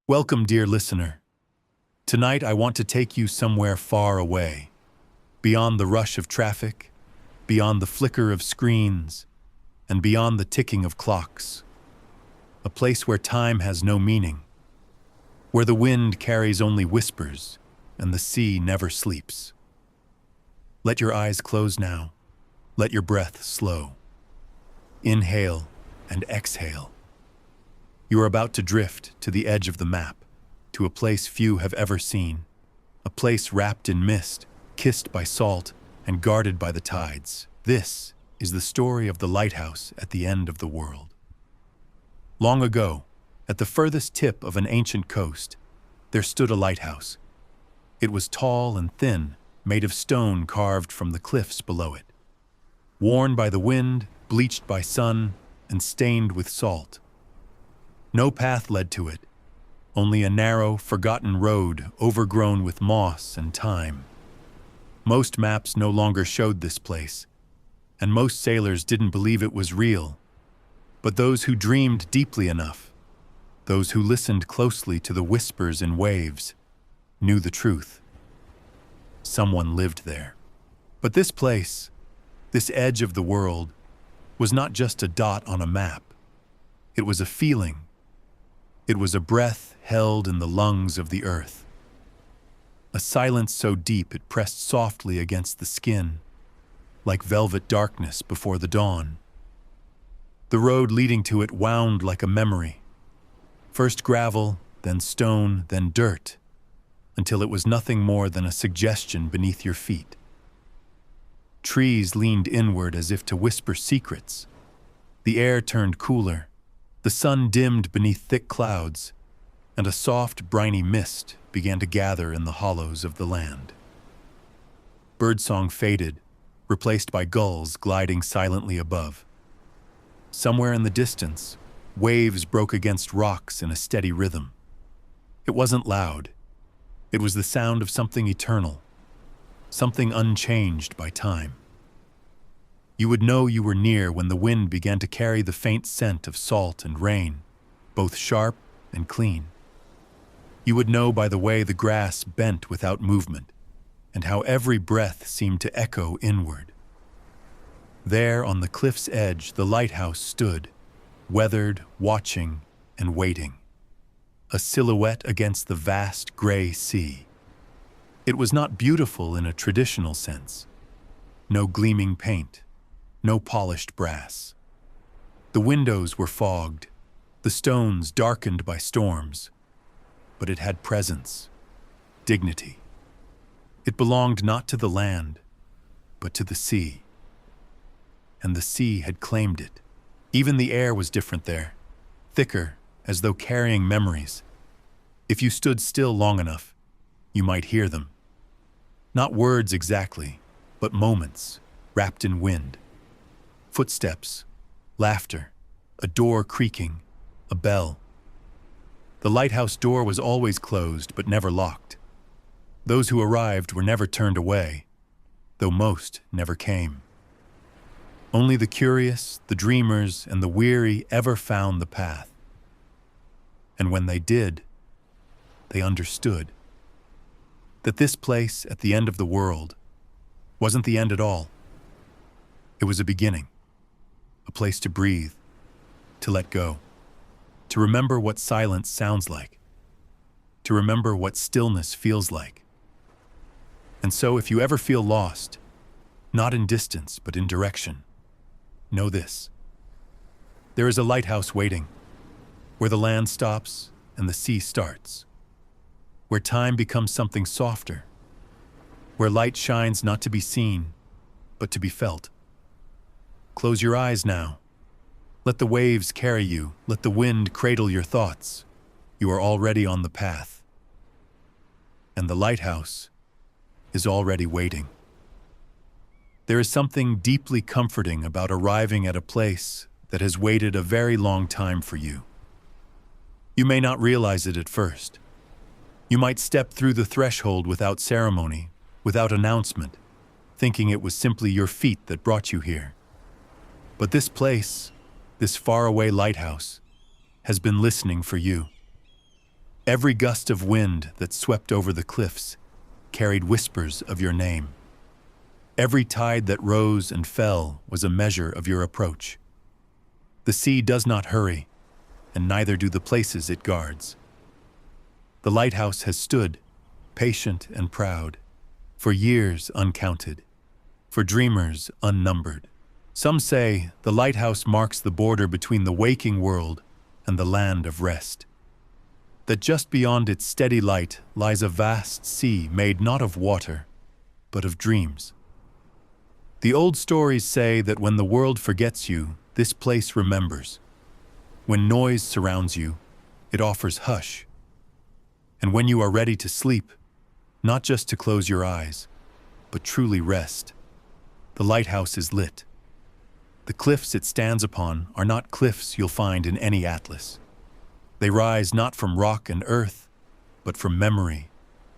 Welcome, dear listener. Tonight I want to take you somewhere far away, beyond the rush of traffic, beyond the flicker of screens, and beyond the ticking of clocks. A place where time has no meaning, where the wind carries only whispers and the sea never sleeps. Let your eyes close now. Let your breath slow. Inhale and exhale. You are about to drift to the edge of the map, to a place few have ever seen, a place wrapped in mist, kissed by salt, and guarded by the tides. This is the story of the lighthouse at the end of the world. Long ago, at the furthest tip of an ancient coast, there stood a lighthouse. It was tall and thin, made of stone carved from the cliffs below it. Worn by the wind, bleached by sun, and stained with salt. No path led to it, only a narrow, forgotten road overgrown with moss and time. Most maps no longer showed this place, and most sailors didn't believe it was real. But those who dreamed deeply enough, those who listened closely to the whispers in waves, knew the truth. Someone lived there. But this place, this edge of the world, was not just a dot on a map. It was a feeling. It was a breath held in the lungs of the earth. A silence so deep it pressed softly against the skin, like velvet darkness before the dawn. The road leading to it wound like a memory. First gravel, then stone, then dirt, until it was nothing more than a suggestion beneath your feet. Trees leaned inward as if to whisper secrets. The air turned cooler. The sun dimmed beneath thick clouds, and a soft, briny mist began to gather in the hollows of the land. Birdsong faded, replaced by gulls gliding silently above. Somewhere in the distance, waves broke against rocks in a steady rhythm. It wasn't loud. It was the sound of something eternal, something unchanged by time. You would know you were near when the wind began to carry the faint scent of salt and rain, both sharp and clean. You would know by the way the grass bent without movement, and how every breath seemed to echo inward. There on the cliff's edge, the lighthouse stood, weathered, watching, and waiting. A silhouette against the vast gray sea. It was not beautiful in a traditional sense. No gleaming paint. No polished brass. The windows were fogged, the stones darkened by storms, but it had presence, dignity. It belonged not to the land, but to the sea. And the sea had claimed it. Even the air was different there, thicker, as though carrying memories. If you stood still long enough, you might hear them. Not words exactly, but moments, wrapped in wind. Footsteps, laughter, a door creaking, a bell. The lighthouse door was always closed but never locked. Those who arrived were never turned away, though most never came. Only the curious, the dreamers, and the weary ever found the path. And when they did, they understood that this place at the end of the world wasn't the end at all. It was a beginning. A place to breathe, to let go, to remember what silence sounds like, to remember what stillness feels like. And so if you ever feel lost, not in distance but in direction, know this. There is a lighthouse waiting, where the land stops and the sea starts, where time becomes something softer, where light shines not to be seen, but to be felt. Close your eyes now. Let the waves carry you. Let the wind cradle your thoughts. You are already on the path. And the lighthouse is already waiting. There is something deeply comforting about arriving at a place that has waited a very long time for you. You may not realize it at first. You might step through the threshold without ceremony, without announcement, thinking it was simply your feet that brought you here. But this place, this faraway lighthouse, has been listening for you. Every gust of wind that swept over the cliffs carried whispers of your name. Every tide that rose and fell was a measure of your approach. The sea does not hurry, and neither do the places it guards. The lighthouse has stood, patient and proud, for years uncounted, for dreamers unnumbered. Some say the lighthouse marks the border between the waking world and the land of rest. That just beyond its steady light lies a vast sea made not of water, but of dreams. The old stories say that when the world forgets you, this place remembers. When noise surrounds you, it offers hush. And when you are ready to sleep, not just to close your eyes, but truly rest, the lighthouse is lit. The cliffs it stands upon are not cliffs you'll find in any atlas. They rise not from rock and earth, but from memory,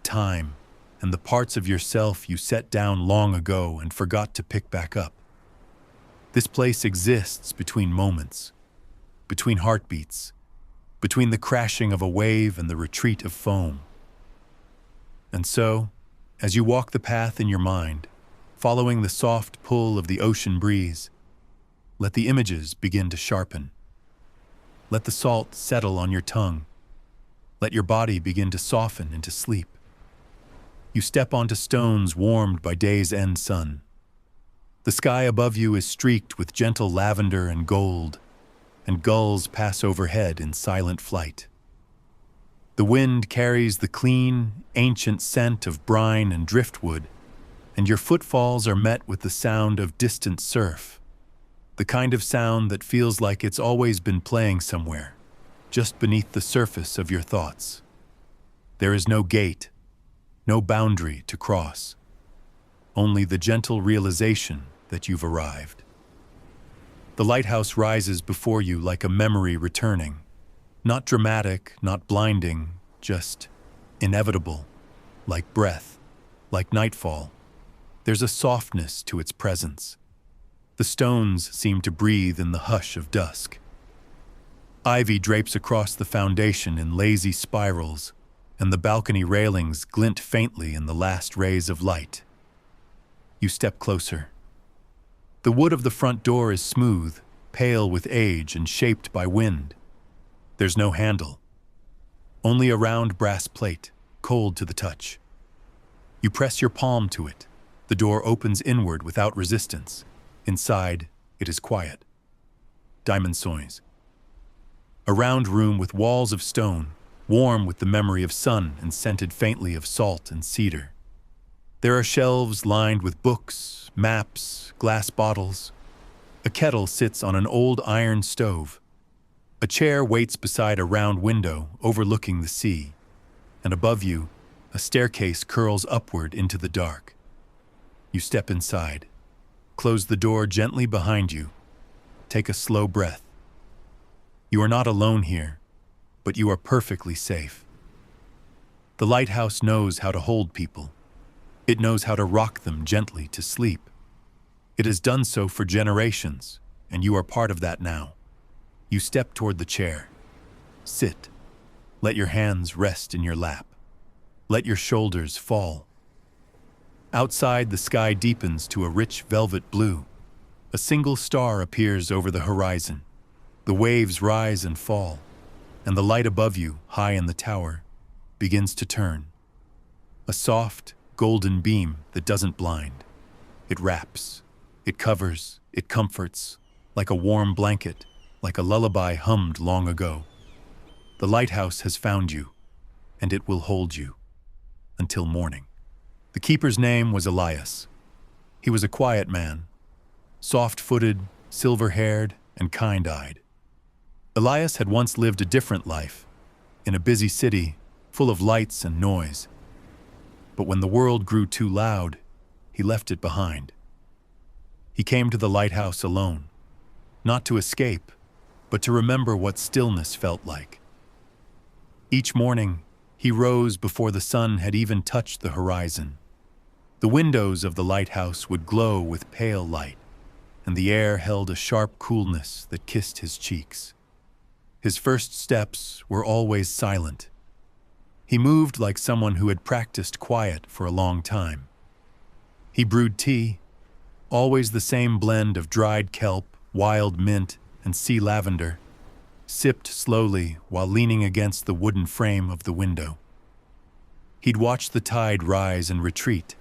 time, and the parts of yourself you set down long ago and forgot to pick back up. This place exists between moments, between heartbeats, between the crashing of a wave and the retreat of foam. And so, as you walk the path in your mind, following the soft pull of the ocean breeze, let the images begin to sharpen. Let the salt settle on your tongue. Let your body begin to soften into sleep. You step onto stones warmed by day's end sun. The sky above you is streaked with gentle lavender and gold, and gulls pass overhead in silent flight. The wind carries the clean, ancient scent of brine and driftwood, and your footfalls are met with the sound of distant surf, the kind of sound that feels like it's always been playing somewhere, just beneath the surface of your thoughts. There is no gate, no boundary to cross, only the gentle realization that you've arrived. The lighthouse rises before you like a memory returning, not dramatic, not blinding, just inevitable, like breath, like nightfall. There's a softness to its presence. The stones seem to breathe in the hush of dusk. Ivy drapes across the foundation in lazy spirals, and the balcony railings glint faintly in the last rays of light. You step closer. The wood of the front door is smooth, pale with age and shaped by wind. There's no handle, only a round brass plate, cold to the touch. You press your palm to it. The door opens inward without resistance. Inside, it is quiet. Diamond soins. A round room with walls of stone, warm with the memory of sun and scented faintly of salt and cedar. There are shelves lined with books, maps, glass bottles. A kettle sits on an old iron stove. A chair waits beside a round window overlooking the sea, and above you, a staircase curls upward into the dark. You step inside. Close the door gently behind you. Take a slow breath. You are not alone here, but you are perfectly safe. The lighthouse knows how to hold people. It knows how to rock them gently to sleep. It has done so for generations, and you are part of that now. You step toward the chair. Sit. Let your hands rest in your lap. Let your shoulders fall. Outside, the sky deepens to a rich velvet blue. A single star appears over the horizon. The waves rise and fall, and the light above you, high in the tower, begins to turn. A soft, golden beam that doesn't blind. It wraps, it covers, it comforts, like a warm blanket, like a lullaby hummed long ago. The lighthouse has found you, and it will hold you until morning. The keeper's name was Elias. He was a quiet man, soft-footed, silver-haired, and kind-eyed. Elias had once lived a different life, in a busy city, full of lights and noise. But when the world grew too loud, he left it behind. He came to the lighthouse alone, not to escape, but to remember what stillness felt like. Each morning, he rose before the sun had even touched the horizon. The windows of the lighthouse would glow with pale light, and the air held a sharp coolness that kissed his cheeks. His first steps were always silent. He moved like someone who had practiced quiet for a long time. He brewed tea, always the same blend of dried kelp, wild mint, and sea lavender, sipped slowly while leaning against the wooden frame of the window. He'd watch the tide rise and retreat,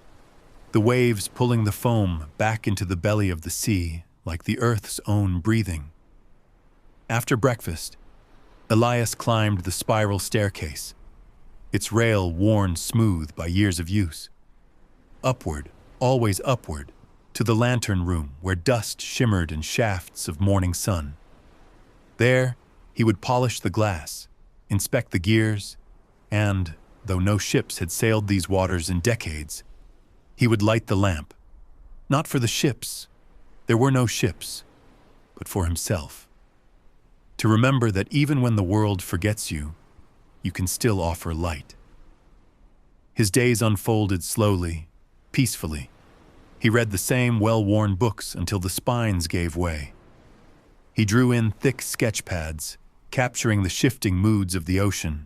the waves pulling the foam back into the belly of the sea like the earth's own breathing. After breakfast, Elias climbed the spiral staircase, its rail worn smooth by years of use. Upward, always upward, to the lantern room where dust shimmered in shafts of morning sun. There, he would polish the glass, inspect the gears, and, though no ships had sailed these waters in decades, he would light the lamp, not for the ships, there were no ships, but for himself. To remember that even when the world forgets you, you can still offer light. His days unfolded slowly, peacefully. He read the same well-worn books until the spines gave way. He drew in thick sketch pads, capturing the shifting moods of the ocean.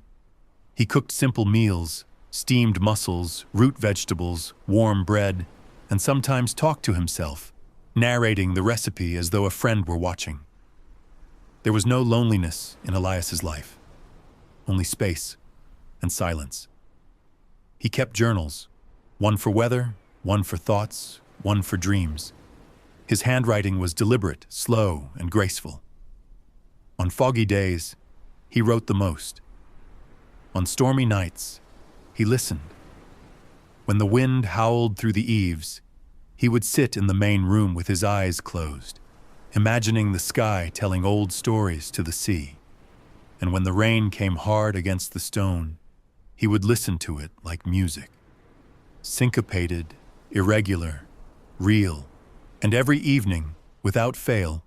He cooked simple meals, steamed mussels, root vegetables, warm bread, and sometimes talked to himself, narrating the recipe as though a friend were watching. There was no loneliness in Elias's life, only space and silence. He kept journals, one for weather, one for thoughts, one for dreams. His handwriting was deliberate, slow, and graceful. On foggy days, he wrote the most. On stormy nights, he listened. When the wind howled through the eaves, he would sit in the main room with his eyes closed, imagining the sky telling old stories to the sea. And when the rain came hard against the stone, he would listen to it like music. Syncopated, irregular, real, and every evening, without fail,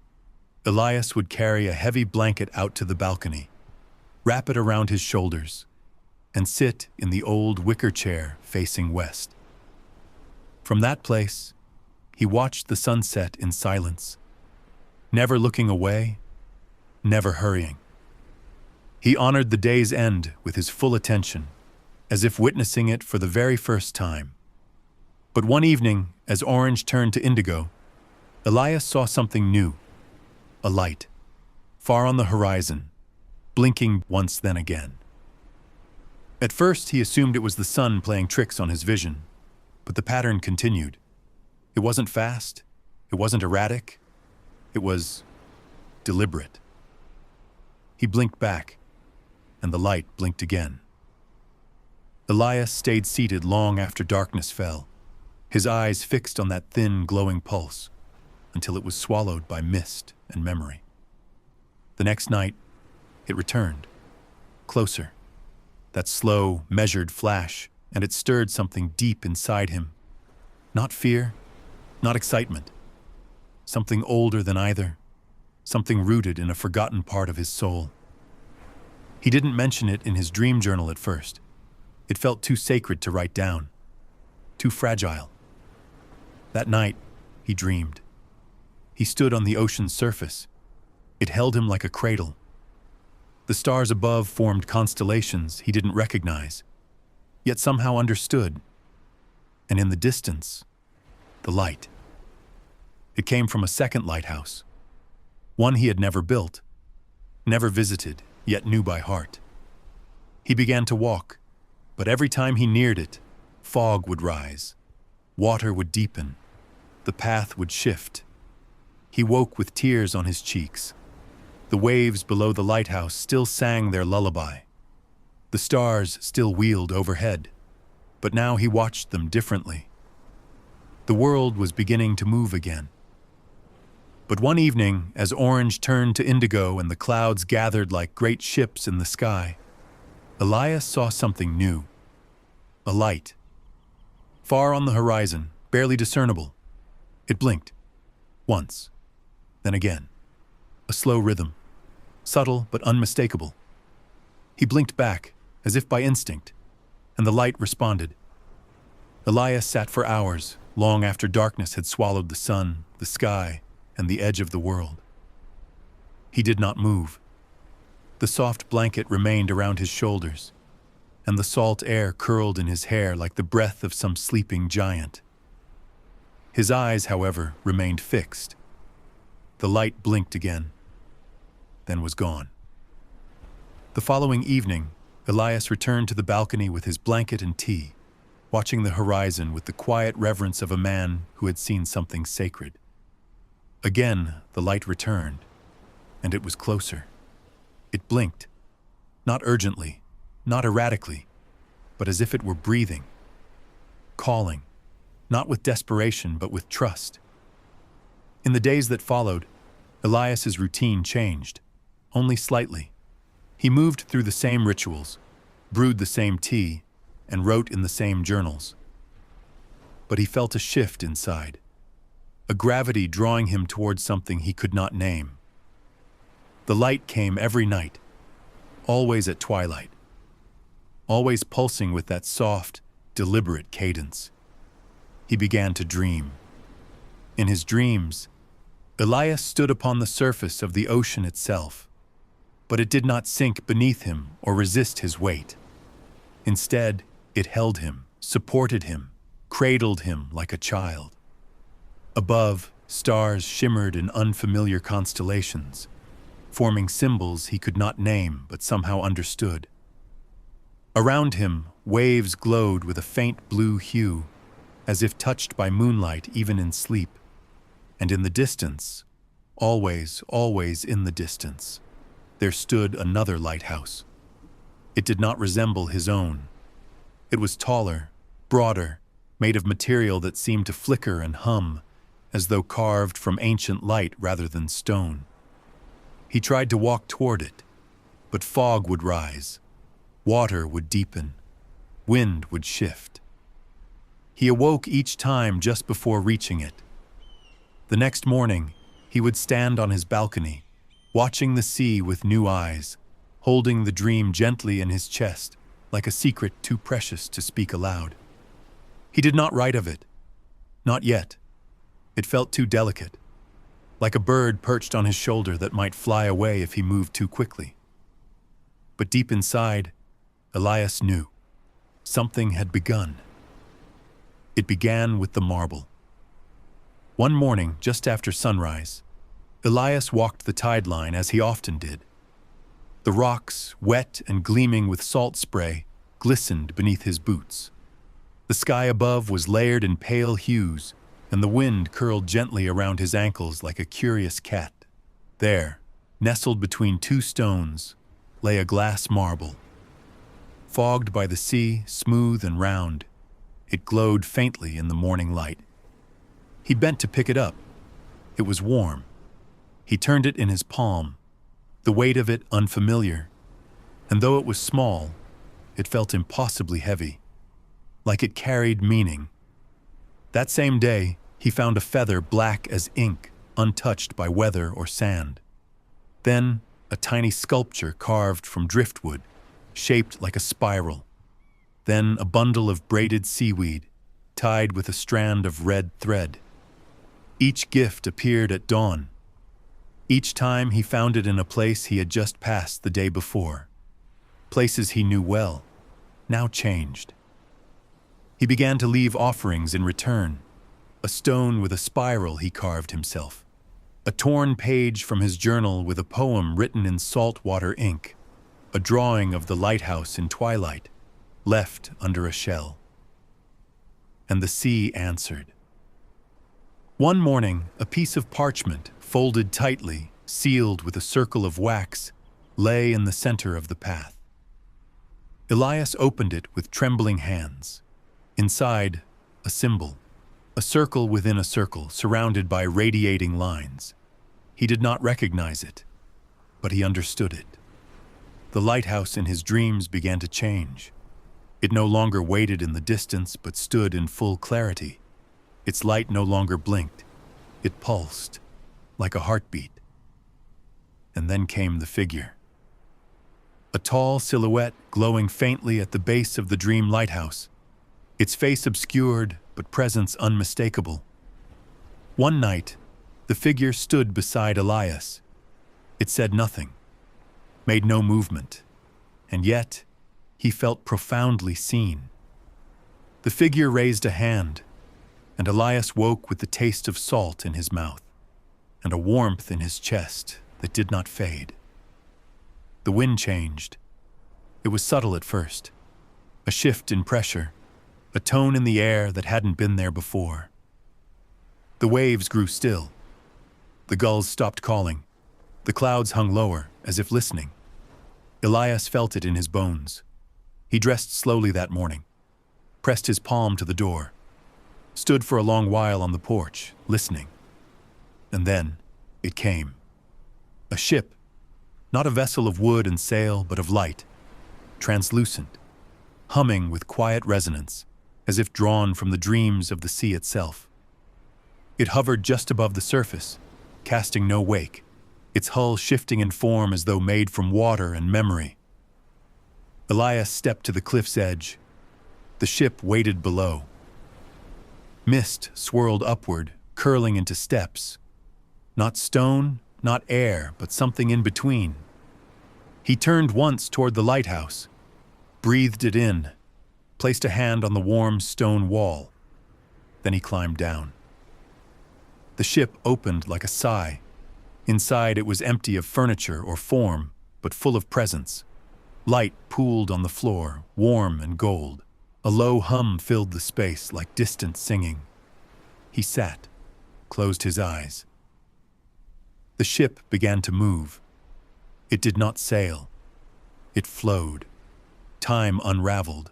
Elias would carry a heavy blanket out to the balcony, wrap it around his shoulders, and sit in the old wicker chair facing west. From that place, he watched the sunset in silence, never looking away, never hurrying. He honored the day's end with his full attention, as if witnessing it for the very first time. But one evening, as orange turned to indigo, Elias saw something new, a light, far on the horizon, blinking once then again. At first, he assumed it was the sun playing tricks on his vision, but the pattern continued. It wasn't fast, it wasn't erratic, it was deliberate. He blinked back, and the light blinked again. Elias stayed seated long after darkness fell, his eyes fixed on that thin, glowing pulse, until it was swallowed by mist and memory. The next night, it returned, closer, that slow, measured flash, and it stirred something deep inside him. Not fear, not excitement. Something older than either, something rooted in a forgotten part of his soul. He didn't mention it in his dream journal at first. It felt too sacred to write down, too fragile. That night, he dreamed. He stood on the ocean's surface. It held him like a cradle. The stars above formed constellations he didn't recognize, yet somehow understood. And in the distance, the light. It came from a second lighthouse, one he had never built, never visited, yet knew by heart. He began to walk, but every time he neared it, fog would rise, water would deepen, the path would shift. He woke with tears on his cheeks. The waves below the lighthouse still sang their lullaby. The stars still wheeled overhead, but now he watched them differently. The world was beginning to move again. But one evening, as orange turned to indigo and the clouds gathered like great ships in the sky, Elias saw something new. A light. Far on the horizon, barely discernible. It blinked. Once. Then again. A slow rhythm. Subtle but unmistakable. He blinked back, as if by instinct, and the light responded. Elias sat for hours, long after darkness had swallowed the sun, the sky, and the edge of the world. He did not move. The soft blanket remained around his shoulders. and the salt air curled in his hair like the breath of some sleeping giant. His eyes, however, remained fixed. The light blinked again, then was gone. The following evening, Elias returned to the balcony with his blanket and tea, watching the horizon with the quiet reverence of a man who had seen something sacred. Again, the light returned, and it was closer. It blinked, not urgently, not erratically, but as if it were breathing, calling, not with desperation, but with trust. In the days that followed, Elias's routine changed, only slightly. He moved through the same rituals, brewed the same tea, and wrote in the same journals. But he felt a shift inside, a gravity drawing him towards something he could not name. The light came every night, always at twilight, always pulsing with that soft, deliberate cadence. He began to dream. In his dreams, Elias stood upon the surface of the ocean itself, but it did not sink beneath him or resist his weight. Instead, it held him, supported him, cradled him like a child. Above, stars shimmered in unfamiliar constellations, forming symbols he could not name but somehow understood. Around him, waves glowed with a faint blue hue, as if touched by moonlight even in sleep. And in the distance, always, always in the distance, there stood another lighthouse. It did not resemble his own. It was taller, broader, made of material that seemed to flicker and hum, as though carved from ancient light rather than stone. He tried to walk toward it, but fog would rise, water would deepen, wind would shift. He awoke each time just before reaching it. The next morning, he would stand on his balcony, watching the sea with new eyes, holding the dream gently in his chest, like a secret too precious to speak aloud. He did not write of it. Not yet. It felt too delicate, like a bird perched on his shoulder that might fly away if he moved too quickly. But deep inside, Elias knew. Something had begun. It began with the marble. One morning, just after sunrise, Elias walked the tide line as he often did. The rocks, wet and gleaming with salt spray, glistened beneath his boots. The sky above was layered in pale hues, and the wind curled gently around his ankles like a curious cat. There, nestled between two stones, lay a glass marble. Fogged by the sea, smooth and round, it glowed faintly in the morning light. He bent to pick it up. It was warm. He turned it in his palm, the weight of it unfamiliar, and though it was small, it felt impossibly heavy, like it carried meaning. That same day, he found a feather black as ink, untouched by weather or sand. Then, a tiny sculpture carved from driftwood, shaped like a spiral. Then a bundle of braided seaweed, tied with a strand of red thread. Each gift appeared at dawn. Each time he found it in a place he had just passed the day before. Places he knew well, now changed. He began to leave offerings in return. A stone with a spiral he carved himself. A torn page from his journal with a poem written in saltwater ink. A drawing of the lighthouse in twilight, left under a shell. And the sea answered. One morning, a piece of parchment, folded tightly, sealed with a circle of wax, lay in the center of the path. Elias opened it with trembling hands. Inside, a symbol, a circle within a circle surrounded by radiating lines. He did not recognize it, but he understood it. The lighthouse in his dreams began to change. It no longer waited in the distance but stood in full clarity. Its light no longer blinked. It pulsed, like a heartbeat. And then came the figure. A tall silhouette glowing faintly at the base of the dream lighthouse, its face obscured but presence unmistakable. One night, the figure stood beside Elias. It said nothing, made no movement, and yet he felt profoundly seen. The figure raised a hand, and Elias woke with the taste of salt in his mouth and a warmth in his chest that did not fade. The wind changed. It was subtle at first, a shift in pressure, a tone in the air that hadn't been there before. The waves grew still. The gulls stopped calling. The clouds hung lower, as if listening. Elias felt it in his bones. He dressed slowly that morning, pressed his palm to the door, stood for a long while on the porch, listening. And then it came. A ship, not a vessel of wood and sail, but of light, translucent, humming with quiet resonance, as if drawn from the dreams of the sea itself. It hovered just above the surface, casting no wake, its hull shifting in form as though made from water and memory. Elias stepped to the cliff's edge. The ship waited below. Mist swirled upward, curling into steps. Not stone, not air, but something in between. He turned once toward the lighthouse, breathed it in, placed a hand on the warm stone wall. Then he climbed down. The ship opened like a sigh. Inside it was empty of furniture or form, but full of presence. Light pooled on the floor, warm and gold. A low hum filled the space like distant singing. He sat, closed his eyes. The ship began to move. It did not sail. It flowed. Time unraveled.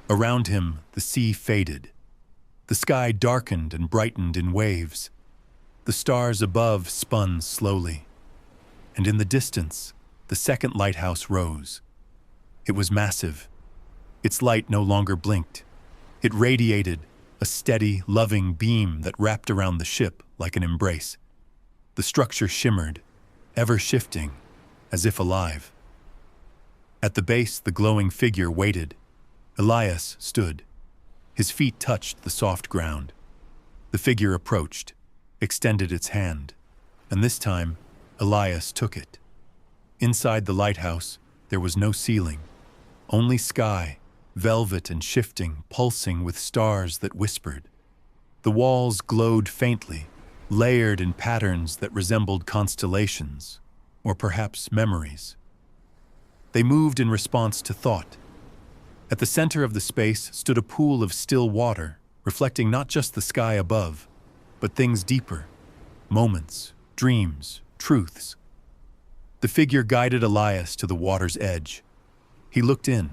Around him, the sea faded. The sky darkened and brightened in waves. The stars above spun slowly. And in the distance, the second lighthouse rose. It was massive. Its light no longer blinked. It radiated, a steady, loving beam that wrapped around the ship like an embrace. The structure shimmered, ever shifting, as if alive. At the base, the glowing figure waited. Elias stood. His feet touched the soft ground. The figure approached, extended its hand, and this time, Elias took it. Inside the lighthouse, there was no ceiling, only sky, velvet and shifting, pulsing with stars that whispered. The walls glowed faintly, layered in patterns that resembled constellations, or perhaps memories. They moved in response to thought. At the center of the space stood a pool of still water, reflecting not just the sky above, but things deeper, moments, dreams, truths. The figure guided Elias to the water's edge. He looked in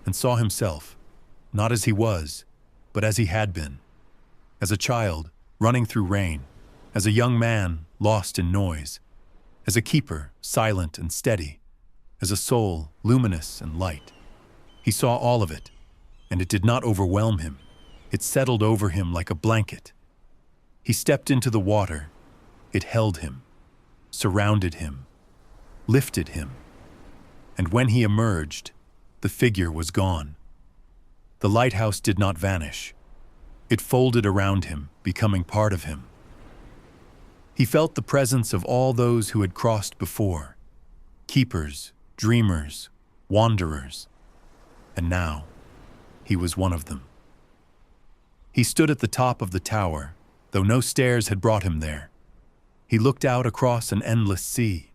and saw himself, not as he was, but as he had been. As a child, running through rain. As a young man, lost in noise. As a keeper, silent and steady. As a soul, luminous and light. He saw all of it, and it did not overwhelm him. It settled over him like a blanket. He stepped into the water. It held him, surrounded him, lifted him. And when he emerged, the figure was gone. The lighthouse did not vanish. It folded around him, becoming part of him. He felt the presence of all those who had crossed before, keepers, dreamers, wanderers, and now he was one of them. He stood at the top of the tower, though no stairs had brought him there. He looked out across an endless sea.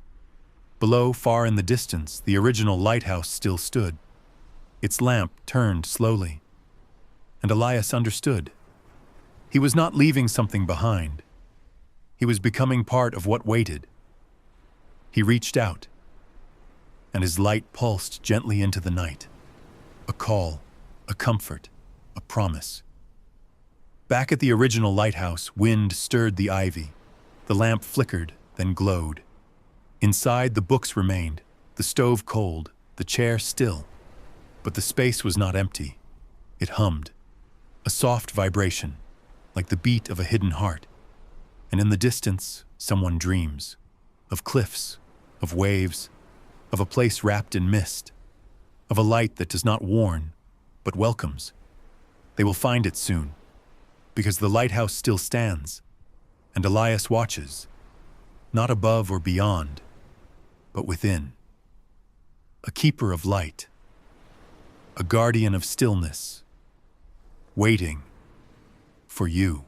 Below, far in the distance, the original lighthouse still stood. Its lamp turned slowly, and Elias understood. He was not leaving something behind. He was becoming part of what waited. He reached out, and his light pulsed gently into the night. A call, a comfort, a promise. Back at the original lighthouse, wind stirred the ivy. The lamp flickered, then glowed. Inside, the books remained, the stove cold, the chair still. But the space was not empty. It hummed, a soft vibration, like the beat of a hidden heart. And in the distance, someone dreams, of cliffs, of waves, of a place wrapped in mist, of a light that does not warn, but welcomes. They will find it soon, because the lighthouse still stands, and Elias watches, not above or beyond, but within. A keeper of light, a guardian of stillness, waiting for you.